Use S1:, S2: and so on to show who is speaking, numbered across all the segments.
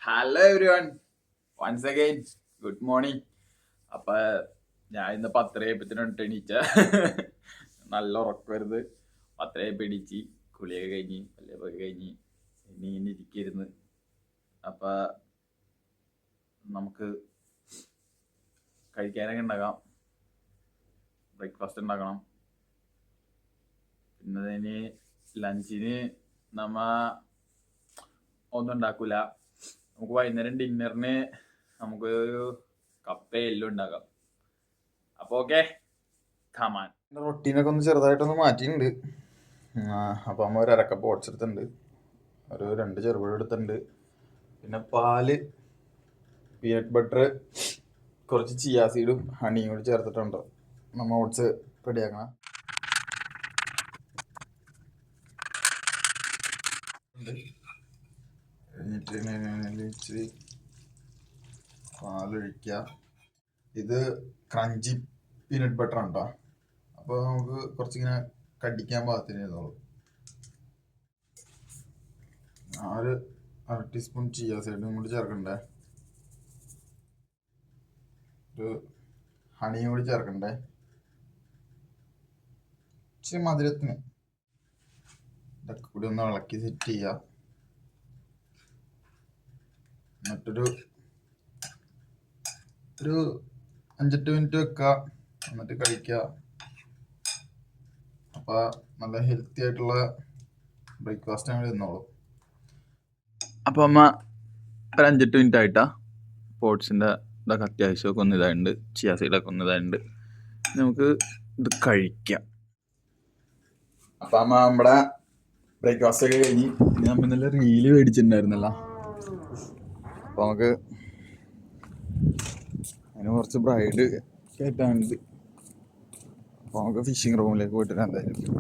S1: Hello everyone, once again good morning. അപ്പൊ ഞാൻ ഇന്ന് 10:30 എണീച്ച. നല്ല ഉറക്കം വരുന്നത്. 10:30 എണീച്ച് കുളിയൊക്കെ കഴിഞ്ഞ് പല്ലിയൊക്കെ കഴിഞ്ഞ് ഇനി ഇരിക്കരുന്ന്. അപ്പൊ നമുക്ക് കഴിക്കാനൊക്കെ ഉണ്ടാക്കാം. ബ്രേക്ക്ഫാസ്റ്റ് ഉണ്ടാക്കണം. പിന്നെ അതിന് ലഞ്ചിന് നമ്മ ഒന്നും ഉണ്ടാക്കൂല. നമുക്ക് വൈകുന്നേരം ഡിന്നറിന് നമുക്ക് ഒരു കപ്പ എല്ലാം ഉണ്ടാക്കാം. അപ്പൊ ഓക്കെ, കമാൻ. റൊട്ടീനൊക്കെ ഒന്ന് ചെറുതായിട്ടൊന്ന് മാറ്റിയിട്ടുണ്ട്. അപ്പൊ അമ്മ ഒരു അരക്കപ്പ് ഓട്സ് എടുത്തിട്ടുണ്ട്, ഒരു 2 ചെറുപഴം എടുത്തിട്ടുണ്ട്, പിന്നെ പാല്, പീനട്ട് ബട്ടർ, കുറച്ച് ചിയാ സീഡും ഹണിയും കൂടി ചേർത്തിട്ടുണ്ട്. നമ്മ ഓട്സ് റെഡിയാക്കണം. എന്നിട്ട് പാലൊഴിക്കുക. ഇത് ക്രഞ്ചി പീനട്ട് ബട്ടർ ഉണ്ടോ, അപ്പോൾ നമുക്ക് കുറച്ചിങ്ങനെ കടിക്കാൻ പാകത്തിന് ചെയ്തോളൂ. ഒരു 1/2 ടീസ്പൂൺ ചിയാ സീഡും കൂടി ചേർക്കണ്ടേ, ഒരു ഹണിയും കൂടി ചേർക്കണ്ടേ, ഇച്ചിരി മധുരത്തിന്. ഇതൊക്കെ കൂടി ഒന്ന് ഇളക്കി സെറ്റ് ചെയ്യുക. എന്നിട്ടൊരു 5-8 മിനിറ്റ് വെക്കുക, എന്നിട്ട് കഴിക്കുക. അപ്പോൾ നല്ല ഹെൽത്തി ആയിട്ടുള്ള ബ്രേക്ക്ഫാസ്റ്റ് ഞങ്ങൾ തിന്നോളൂ. അപ്പോൾ അമ്മ ഒരു 5-8 മിനിറ്റ് ആയിട്ടാ ഓട്സിൻ്റെ ഇതൊക്കെ അത്യാവശ്യമൊക്കെ ഒന്ന് ഇതായിട്ടുണ്ട്, ചിയാ സീഡൊക്കെ ഒന്ന് ഇതായിട്ടുണ്ട്. നമുക്ക് ഇത് കഴിക്കാം. അപ്പം അമ്മ നമ്മുടെ ബ്രേക്ക്ഫാസ്റ്റ് ഒക്കെ കഴിഞ്ഞ് നമ്മൾ ഇന്നലെ റീല് മേടിച്ചിട്ടുണ്ടായിരുന്നല്ലോ. അപ്പോൾ നമുക്ക് അതിന് കുറച്ച് ബ്രൈഡ് കയറ്റാനുണ്ട്. അപ്പോൾ നമുക്ക് ഫിഷിംഗ് റൂമിലേക്ക് പോയിട്ട് എന്തായാലും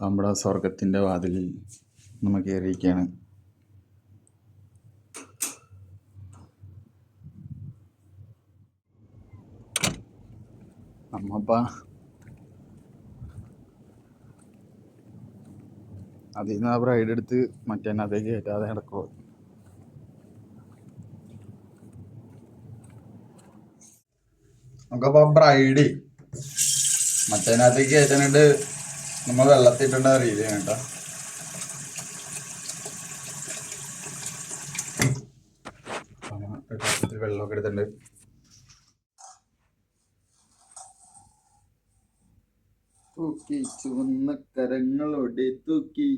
S1: നമ്മുടെ സ്വർഗത്തിൻ്റെ വാതിലിൽ നമ്മൾ കയറിയിരിക്കുകയാണ്. നമ്മപ്പ അതിൽ നിന്ന് ആ ബ്രൈഡ് എടുത്ത് മറ്റേനകത്തേക്ക് കയറ്റാതെ നടക്കുമോ. നമുക്കപ്പോൾ ബ്രൈഡ് മറ്റേനകത്തേക്ക് കയറ്റാനായിട്ട് നമ്മൾ വെള്ളത്തിട്ടുണ്ട് റീൽ ചെയ്യണം കേട്ടോ. വെള്ളമൊക്കെ എടുത്തിട്ടുണ്ട്. തൂക്കി ചുവന്ന കരങ്ങളോടെ തൂക്കി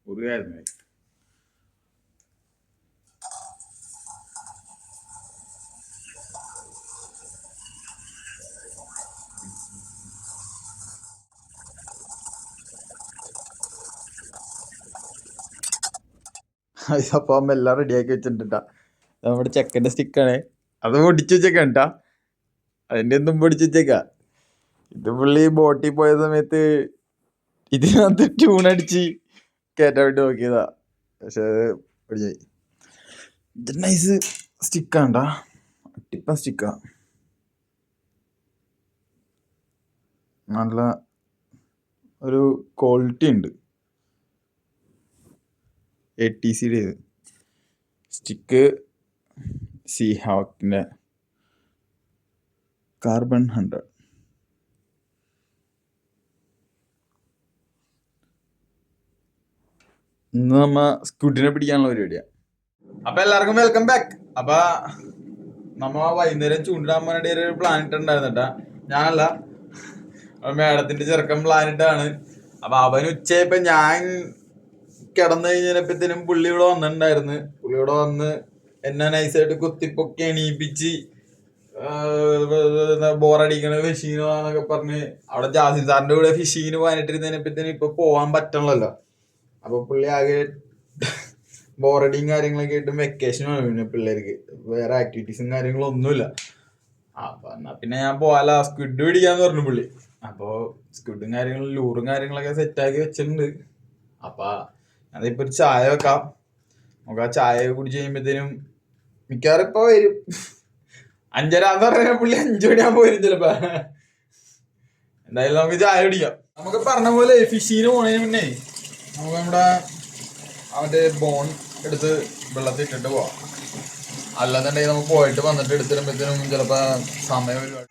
S1: ഒരു കാര്യം. അപ്പോൾ അമ്മ എല്ലാം റെഡിയാക്കി വെച്ചിട്ടുണ്ടാ. നമ്മുടെ ചെക്കൻ്റെ സ്റ്റിക്കാണ്, അത് പൊടിച്ചു വെച്ചേക്കാണ് കേട്ടാ. അതിൻ്റെ ഒന്നും പൊടിച്ചു വെച്ചേക്കാ. ഇത് പുള്ളി ബോട്ടിൽ പോയ സമയത്ത് ഇതിനകത്ത് ട്യൂണടിച്ച് കയറ്റാൻ വേണ്ടി നോക്കിയതാ, പക്ഷെ പൊടിഞ്ഞായി. ഇത് നൈസ് സ്റ്റിക്കാണ്ടാ, അട്ടിപ്പ സ്റ്റിക്കാ. നല്ല ഒരു ക്വാളിറ്റി ഉണ്ട്. ATCയുടെ സ്റ്റിക്ക്, സീ ഹാക്കിൻ്റെ കാർബൺ 100. ഇന്ന് നമ്മ സ്ക്വിഡിനെ പിടിക്കാനുള്ള പരിപാടിയാണ്. അപ്പൊ എല്ലാവർക്കും വെൽക്കം ബാക്ക്. അപ്പൊ നമ്മ വൈകുന്നേരം ചൂണ്ടിടാൻ വേണ്ടി ഒരു പ്ലാൻ ഇട്ടുണ്ടായിരുന്നട്ടാ. ഞാനല്ല, മേഡത്തിന്റെ ചെറുക്കൻ പ്ലാൻ ഇട്ടാണ്. അപ്പൊ അവൻ ഉച്ചയപ്പോ ഞാൻ കിടന്നു കഴിഞ്ഞപ്പത്തേനും പുള്ളി ഇവിടെ വന്നിട്ടുണ്ടായിരുന്നു. പുള്ളി ഇവിടെ വന്ന് എന്നെ നൈസായിട്ട് കുത്തിപ്പൊക്കി എണീപ്പിച്ച് ബോറടിക്കണ ഫിഷിങ്ങിന് പോകാന്നൊക്കെ പറഞ്ഞ് അവിടെ ജാസിൻ സാറിന്റെ കൂടെ ഫിഷിങ്ങിന് പോകാനിട്ടിരുന്നതിനെപ്പത്തേനും ഇപ്പൊ പോകാൻ പറ്റണല്ലോ. അപ്പൊ പുള്ളി ആകെ ബോറടിയും കാര്യങ്ങളൊക്കെ ആയിട്ട് വെക്കേഷനും ആണ് പിള്ളേർക്ക്, വേറെ ആക്ടിവിറ്റീസും കാര്യങ്ങളും ഒന്നുമില്ല. അപ്പൊ എന്നാ പിന്നെ ഞാൻ പോവാല, സ്ക്വിഡ് പിടിക്കാന്ന് പറഞ്ഞു പുള്ളി. അപ്പൊ സ്ക്വിഡും കാര്യങ്ങളും ലൂറും കാര്യങ്ങളൊക്കെ സെറ്റാക്കി വെച്ചിട്ടുണ്ട്. അപ്പൊ അതിപ്പോ ഒരു ചായ വെക്കാം. നമുക്ക് ആ ചായ കുടിച്ച് കഴിയുമ്പോഴത്തേനും മിക്കവാറും ഇപ്പൊ വരും. 5:30 എന്ന് പറഞ്ഞാൽ പുള്ളി 5 മണിയാകുമ്പോ വരും ചിലപ്പോ. എന്തായാലും നമുക്ക് ചായ കുടിക്കാം. നമുക്ക് പറഞ്ഞ പോലെ ഫിഷിന് പോണതിന് മുന്നേ നമുക്ക് നമ്മുടെ അവന്റെ ബോൺ എടുത്ത് വെള്ളത്തിൽ ഇട്ടിട്ട് പോവാം. അല്ലാന്നുണ്ടെങ്കിൽ നമുക്ക് പോയിട്ട് വന്നിട്ട് എടുത്തിടുമ്പോഴത്തേനും ചിലപ്പോ സമയം ഒരുപാട്.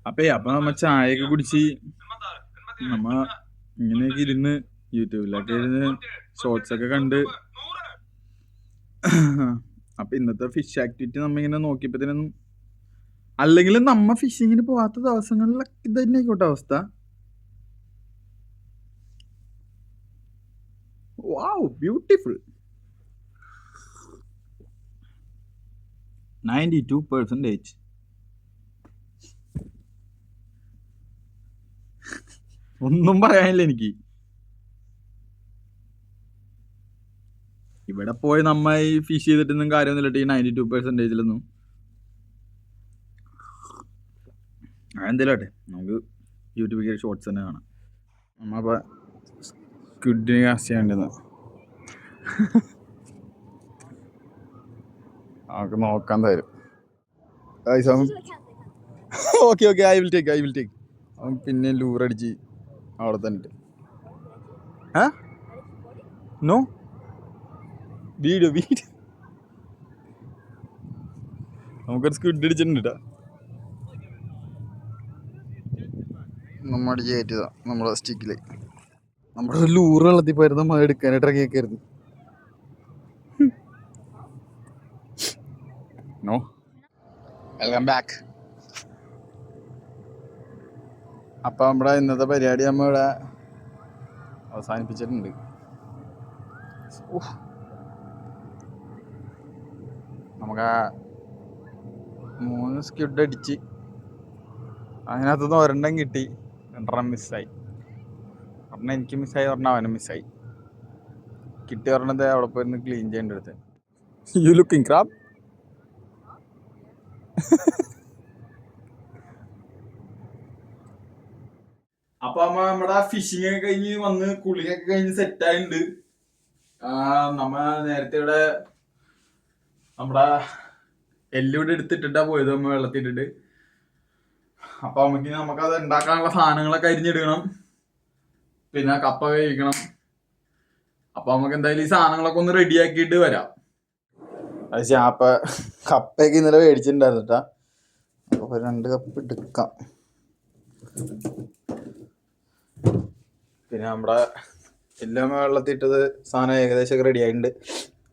S1: അപ്പൊ നമ്മ ചായയൊക്കെ കുടിച്ച് നമ്മ ഇങ്ങനെയൊക്കെ ഇരുന്ന് യൂട്യൂബിലൊക്കെ ഇരുന്ന് ഷോർട്സ് ഒക്കെ കണ്ട് അപ്പൊ ഇന്നത്തെ ഫിഷ് ആക്ടിവിറ്റി നമ്മ ഇങ്ങനെ നോക്കിയപ്പോഴത്തേനും അല്ലെങ്കിൽ നമ്മ ഫിഷിങ്ങിന് പോവാത്ത ദിവസങ്ങളിലൊക്കെ ഇത് തന്നെ ആയിക്കോട്ടെ അവസ്ഥ. വാവ്, ബ്യൂട്ടിഫുൾ. 92%. ഒന്നും പറയാനില്ല എനിക്ക്. ഇവിടെ പോയി നമ്മ ഈ ഫിഷ് ചെയ്തിട്ടൊന്നും കാര്യമൊന്നുമില്ല ഈ 92%. എന്തേലോട്ടെ, നമുക്ക് യൂട്യൂബിൽ ഷോർട്സ് തന്നെ കാണാം. നമ്മ സ്ക്വിഡിനെ കാസ്റ്റ് ചെയ്യേണ്ടത് നമുക്ക് നോക്കാൻ തരും. Okay okay, I will take. അവൻ പിന്നെ ലൂറടിച്ച് അവിടെ തന്നെ. നോ വീഡിയോ നമുക്കൊരു സ്ക്വിഡ് അടിച്ചിട്ടുണ്ട് കേട്ടോ. നമ്മ അടിച്ച് കയറ്റിയതാ നമ്മുടെ സ്റ്റിക്കില്. നമ്മുടെ ലൂറ് വെള്ളത്തിൽ പോയിരുന്നു നമ്മൾ എടുക്കാനായിട്ട് ഇറങ്ങിയൊക്കെയായിരുന്നു. No, welcome back. അപ്പം നമ്മുടെ ഇന്നത്തെ പരിപാടി നമ്മ ഇവിടെ അവസാനിപ്പിച്ചിട്ടുണ്ട്. നമുക്ക് 3 സ്ക്വിഡ് അടിച്ച് അതിനകത്തുനിന്ന് ഒരെണ്ണം കിട്ടി, 2 മിസ്സായി. ഒരെണ്ണം എനിക്ക് മിസ്സായി, ഒരെണ്ണം അവനും മിസ്സായി. കിട്ടി ഒരെണ്ണത്തെ അവിടെ പോയിരുന്നു ക്ലീൻ ചെയ്യേണ്ട അടുത്ത്. You looking crab. അപ്പൊ നമ്മുടെ ഫിഷിംഗ് ഒക്കെ കഴിഞ്ഞ് വന്ന് കുളിയൊക്കെ കഴിഞ്ഞ് സെറ്റ് ആയിട്ടുണ്ട്. നമ്മ നേരത്തെ ഇവിടെ നമ്മുടെ എല്ലിവിടെ എടുത്തിട്ടിട്ടാ പോയത്, നമ്മ വെള്ളത്തിട്ടിട്ട്. അപ്പൊ നമുക്കത് ഉണ്ടാക്കാനുള്ള സാധനങ്ങളൊക്കെ അരിഞ്ഞെടുക്കണം, പിന്നെ കപ്പ വേവിക്കണം. അപ്പൊ നമുക്ക് എന്തായാലും ഈ സാധനങ്ങളൊക്കെ ഒന്ന് റെഡിയാക്കിയിട്ട് വരാം. അപ്പൊ കപ്പയൊക്കെ ഇന്നലെ മേടിച്ചിട്ടുണ്ടായിരുന്നു കേട്ടാ. അപ്പൊ 2 കപ്പ് എടുക്കാം. പിന്നെ നമ്മുടെ എല്ലാം വെള്ളത്തിട്ടത് സാധനം ഏകദേശമൊക്കെ റെഡി ആയിട്ടുണ്ട്.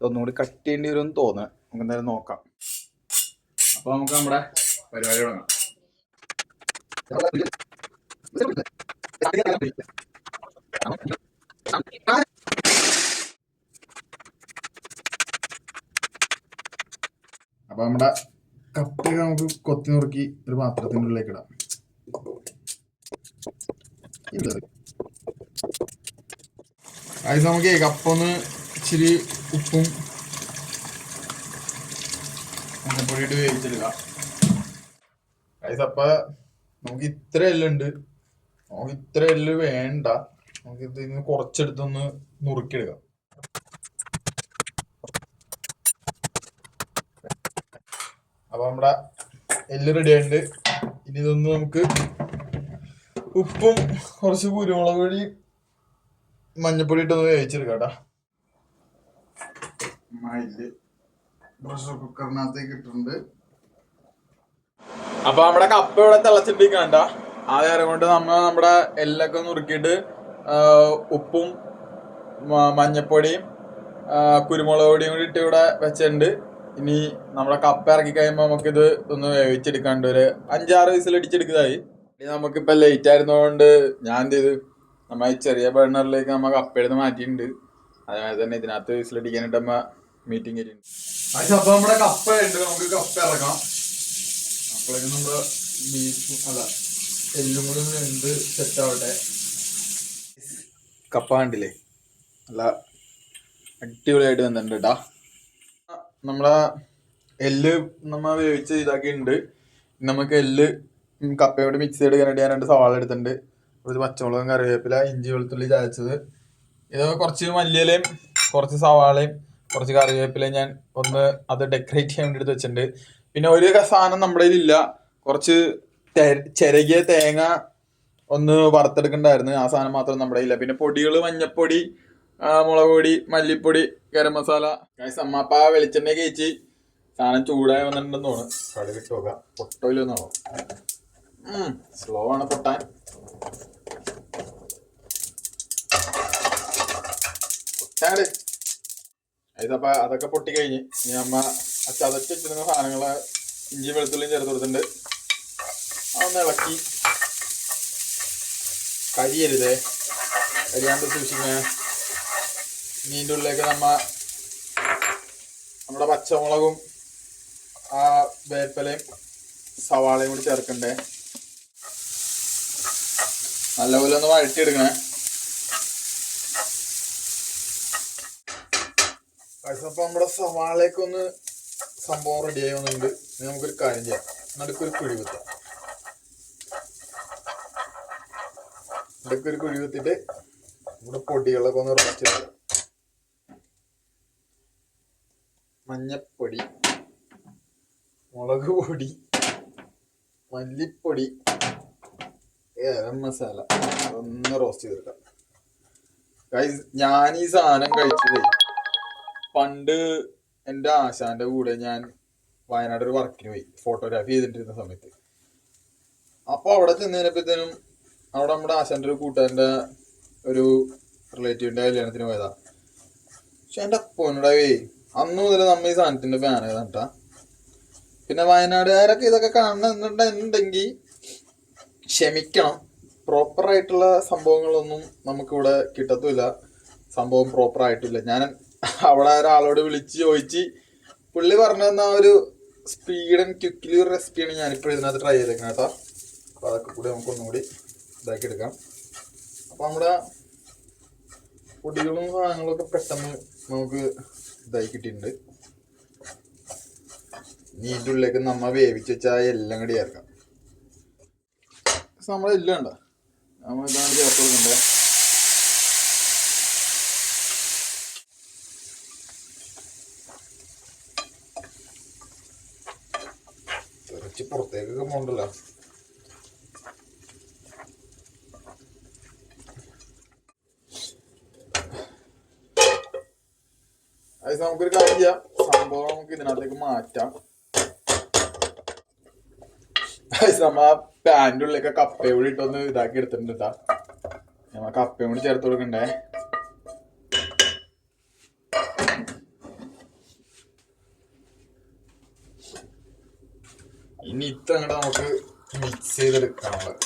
S1: ഒന്നുകൂടി കട്ട് ചെയ്യേണ്ടി വരുമെന്ന് തോന്നുന്നു. നമുക്ക് എന്തായാലും നോക്കാം. അപ്പൊ നമുക്ക് നമ്മുടെ പരിപാടി തുടങ്ങാം. അപ്പൊ നമ്മുടെ കപ്പയൊക്കെ നമുക്ക് കൊത്തി നുറുക്കി ഒരു പാത്രത്തിൻ്റെ ഉള്ളിലേക്ക് ഇടാം. അത് നമുക്ക് കപ്പ ഒന്ന് ഇച്ചിരി ഉപ്പും മഞ്ഞപ്പൊടിയിട്ട് വേവിച്ചെടുക്കാം. അപ്പൊ നമുക്ക് ഇത്ര എല്ലുണ്ട്, നമുക്ക് ഇത്ര എല്ല് വേണ്ട. നമുക്ക് ഇതിന് കുറച്ചെടുത്തൊന്ന് നുറുക്കിയെടുക്കാം. അപ്പൊ നമ്മുടെ എല്ല് റെഡി ആയിട്ടുണ്ട്. ഇനി ഇതൊന്ന് നമുക്ക് ഉപ്പും കുറച്ച് കുരുമുളക് പൊടി മഞ്ഞപ്പൊടി ഇട്ടൊന്ന് വേവിച്ചെടുക്കാട്ടാ. പ്രഷർ കുക്കറിനകത്തേക്ക് ഇട്ടിട്ടുണ്ട്. അപ്പൊ നമ്മുടെ കപ്പ ഇവിടെ തിളച്ചിട്ടിരിക്കണ്ട. ആ നേരം കൊണ്ട് നമ്മുടെ എല്ലൊക്കെ നുറുക്കിയിട്ട് ഉപ്പും മഞ്ഞപ്പൊടിയും കുരുമുളക് പൊടിയും കൂടി ഇട്ട് ഇവിടെ വെച്ചിട്ടുണ്ട്. ഇനി നമ്മുടെ കപ്പ ഇറക്കി കഴിയുമ്പോൾ നമുക്കിത് ഒന്ന് വേവിച്ചെടുക്കാണ്ട് ഒരു 5-6 വിസിലടിച്ചെടുക്കുന്നതായി. ഇനി നമുക്കിപ്പോൾ ലേറ്റ് ആയിരുന്നതുകൊണ്ട് ഞാൻ എന്ത് ചെയ്ത് നമ്മ ഈ ചെറിയ ബർണറിലേക്ക് നമ്മ കപ്പ എടുത്ത് മാറ്റിയിട്ടുണ്ട്. അതേമാതിരി തന്നെ ഇതിനകത്ത് വിസിലടിക്കാനായിട്ട് നമ്മ മീറ്റിംഗ് ചെയ്തിട്ടുണ്ട്. അപ്പൊ നമ്മുടെ കപ്പ ഉണ്ട്, നമുക്ക് കപ്പ ഇറക്കാം. അപ്പോഴേക്കും നമ്മുടെ ബീഫും എല്ലും കൂടി ഒന്ന് സെറ്റ് ആവട്ടെ. കപ്പ കണ്ടില്ലേ, നല്ല അടിപൊളിയായിട്ട് വന്നിട്ടുണ്ട് കേട്ടാ. നമ്മളെ എല്ല് നമ്മ വേവിച്ച് ഇതാക്കിയിട്ടുണ്ട്. നമുക്ക് എല്ല് കപ്പയോട് മിക്സ് ചെയ്തെടുക്കാനായിട്ട് ഞാൻ 2 സവാള എടുത്തിട്ടുണ്ട്, കുറച്ച് പച്ചമുളകും കറിവേപ്പില, ഇഞ്ചി വെളുത്തുള്ളി ചതച്ചത്. ഇത് കുറച്ച് മല്ലിയിലയും കുറച്ച് സവാളയും കുറച്ച് കറിവേപ്പിലയും ഞാൻ ഒന്ന് അത് ഡെക്കറേറ്റ് ചെയ്യാൻ വേണ്ടി എടുത്ത് വെച്ചിട്ടുണ്ട്. പിന്നെ ഒരു സാധനം നമ്മുടെ കയ്യിലില്ല, കുറച്ച് ചിരകിയ തേങ്ങ ഒന്ന് വറുത്തെടുക്കണ്ടായിരുന്നു. ആ സാധനം മാത്രം നമ്മുടെ ഇല്ല. പിന്നെ പൊടികൾ മഞ്ഞപ്പൊടി, മുളക് പൊടി, മല്ലിപ്പൊടി, ഗരം മസാല. അമ്മപ്പ വെളിച്ചെണ്ണ കഴിച്ച് സാധനം ചൂടായി വന്നിട്ടുണ്ടെന്ന് തോന്നുന്നു. കടുകിട്ട് നോക്കാം, പൊട്ടയില്ലെന്ന് തോന്നുന്നു. സ്ലോ ആണ് പൊട്ടാൻ. പൊട്ടാട് ഇതപ്പ അതൊക്കെ പൊട്ടി കഴിഞ്ഞ് ഇനി അമ്മ ചതച്ച് വെച്ചിരുന്ന സാധനങ്ങള് ഇഞ്ചി വെളുത്തുള്ളിയും ചേർത്ത് കൊടുത്തിട്ടുണ്ട്. അതൊന്ന് ഇളക്കി. കരിയരുതേ, കരിയാണ്ട് സൂക്ഷിക്കണേ. മീൻ്റെ ഉള്ളിലേക്ക് നമ്മുടെ പച്ചമുളകും ആ വേപ്പിലയും സവാളയും കൂടി ചേർക്കണ്ടേ. നല്ലപോലെ ഒന്ന് വഴറ്റിയെടുക്കണേ. അപ്പൊ നമ്മുടെ സവാളയൊക്കെ സംഭവം റെഡിയായി വന്നിട്ടുണ്ട്. നമുക്കൊരു കാര്യം ചെയ്യാം, നടുക്കൊരു കുഴി കുത്താം. നടുക്കൊരു കുഴി കുത്തിട്ട് നമ്മുടെ പൊടികളൊക്കെ ഒന്ന് റോസ്റ്റ് ചെയ്യാം. മഞ്ഞപ്പൊടി, മുളക് പൊടി, മല്ലിപ്പൊടി, ഗരം മസാല, അതൊന്ന് റോസ്റ്റ് ചെയ്തെടുക്കാം. ഞാൻ ഈ സാധനം കഴിച്ചതേ പണ്ട് എൻ്റെ ആശാന്റെ കൂടെ ഞാൻ വയനാട് ഒരു വർക്കിന് പോയി ഫോട്ടോഗ്രാഫി ചെയ്തിട്ടിരുന്ന സമയത്ത്. അപ്പൊ അവിടെ ചെന്നതിനപ്പത്തേനും അവിടെ നമ്മുടെ ആശാന്റെ ഒരു കൂട്ടുകാരൻ്റെ ഒരു റിലേറ്റീവിന്റെ കല്യാണത്തിന് പോയതാ. പക്ഷെ എൻ്റെ പൊന്നടവേ അന്ന് മുതൽ നമ്മ ഈ സാധനത്തിന്റെ ഫാൻ ഏതാട്ടാ. പിന്നെ വയനാടുകാരൊക്കെ ഇതൊക്കെ കാണുന്നുണ്ടെങ്കിൽ ക്ഷമിക്കണം. പ്രോപ്പറായിട്ടുള്ള സംഭവങ്ങളൊന്നും നമുക്കിവിടെ കിട്ടത്തുമില്ല. സംഭവം പ്രോപ്പർ ആയിട്ടില്ല. ഞാൻ അവിടെ ഒരാളോട് വിളിച്ച് ചോദിച്ച് പുള്ളി പറഞ്ഞു തന്ന ഒരു സ്പീഡ് ആൻഡ് ക്വിക്ക്ലി ഒരു റെസിപ്പിയാണ് ഞാനിപ്പോൾ ഇതിനകത്ത് ട്രൈ ചെയ്തേക്കുന്നത് കേട്ടോ. അപ്പോൾ അതൊക്കെ കൂടി നമുക്കൊന്നും കൂടി ഇതാക്കി എടുക്കാം. അപ്പോൾ നമ്മുടെ പൊടികളും സാധനങ്ങളൊക്കെ പെട്ടെന്ന് നമുക്ക് ഇതായി കിട്ടിയിട്ടുണ്ട്. ഇനി ഇതിൻ്റെ ഉള്ളിലേക്ക് നമ്മ വേവിച്ച് വെച്ചാൽ എല്ലാം കൂടി ചേർക്കാം. നമ്മളെല്ലാം ഉണ്ടോ നമ്മൾ ഇതാണ് ചേർത്ത് കൊടുക്കണ്ടേ. കുറച്ച് പുറത്തേക്കൊക്കെ പോകണ്ടല്ലോ. അത് നമുക്കൊരു കാര്യം ചെയ്യാം, സംഭവം നമുക്ക് ഇതിനകത്തേക്ക് മാറ്റാം. നമ്മ പാൻ്റെ ഉള്ളിലൊക്കെ കപ്പയും കൂടി ഇട്ടൊന്ന് ഇതാക്കി എടുത്തിട്ടുണ്ട് കേട്ടാ. നമ്മ കപ്പയും കൂടി ചേർത്ത് കൊടുക്കണ്ടേ. ഇനി ഇത്തങ്ങടെ നമുക്ക് മിക്സ് ചെയ്തെടുക്കാനുള്ളത്.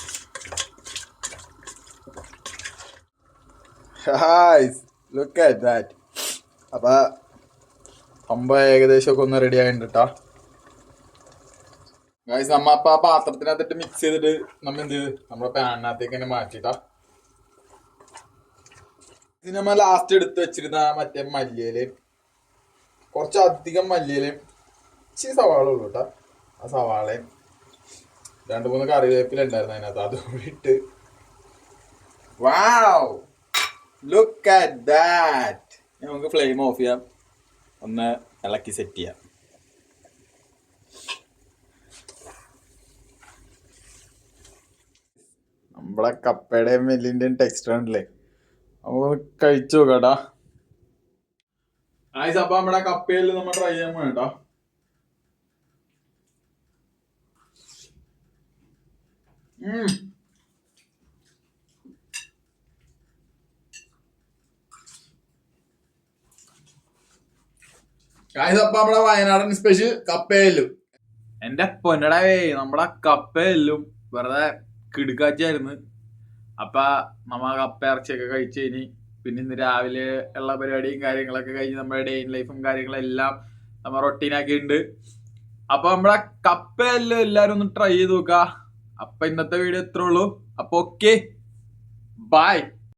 S1: Look at that. അപ്പൊ സംഭവം ഏകദേശം ഒക്കെ ഒന്ന് റെഡി ആയിട്ടുണ്ട് കേട്ടാ. ഗൈസ് നമ്മ അപ്പൊ ആ പാത്രത്തിനകത്തിട്ട് മിക്സ് ചെയ്തിട്ട് നമ്മ എന്ത് ചെയ്ത് നമ്മുടെ പാനിനകത്തേക്ക് തന്നെ മാറ്റിട്ടാ. ഇത് നമ്മ ലാസ്റ്റ് എടുത്ത് വെച്ചിരുന്ന മറ്റേ മല്ലിയിലയും കുറച്ചധികം മല്ലിയിലയും ഇച്ചിരി സവാള ഉള്ളു കേട്ടാ. ആ സവാളയും 2-3 കറിവേപ്പില ഉണ്ടായിരുന്നു അതിനകത്ത്, അതുകൂടി ഇട്ട്. വാവ്, ലുക്ക് അറ്റ് ദാറ്റ്. നമുക്ക് ഫ്ലെയിം ഓഫ് ചെയ്യാം, ഒന്ന് ഇളക്കി സെറ്റ് ചെയ്യാം. നമ്മളെ കപ്പയുടെയും നെല്ലിന്റെയും ടെക്സ്ചർ ഉണ്ടല്ലേ, നമുക്ക് കഴിച്ചു നോക്കാട്ടാ. അപ്പൊ നമ്മുടെ കപ്പയിൽ നമ്മൾ ട്രൈ ചെയ്യാൻ വേണ്ടാ. അപ്പൊ നമ്മുടെ വയനാടൻ സ്പെഷ്യൽ കപ്പയല്ലും. എന്റെ പൊന്നടവേ, നമ്മളെ കപ്പയല്ലും വെറുതെ കിടുക്കാച്ചായിരുന്നു. അപ്പൊ നമ്മ കപ്പ ഇറച്ചിയൊക്കെ കഴിച്ചു കഴിഞ്ഞ് പിന്നെ ഇന്ന് രാവിലെ ഉള്ള പരിപാടിയും കാര്യങ്ങളൊക്കെ കഴിഞ്ഞ് നമ്മുടെ ഡേ ഇൻ ലൈഫും കാര്യങ്ങളെല്ലാം നമ്മ റൊട്ടീനാക്കിയിട്ടുണ്ട്. അപ്പൊ നമ്മളെ കപ്പയല്ലും എല്ലാരും ഒന്ന് ട്രൈ ചെയ്ത് നോക്ക. അപ്പൊ ഇന്നത്തെ വീഡിയോ ഇത്രേ ഉള്ളൂ. അപ്പൊ ഓക്കെ, ബൈ.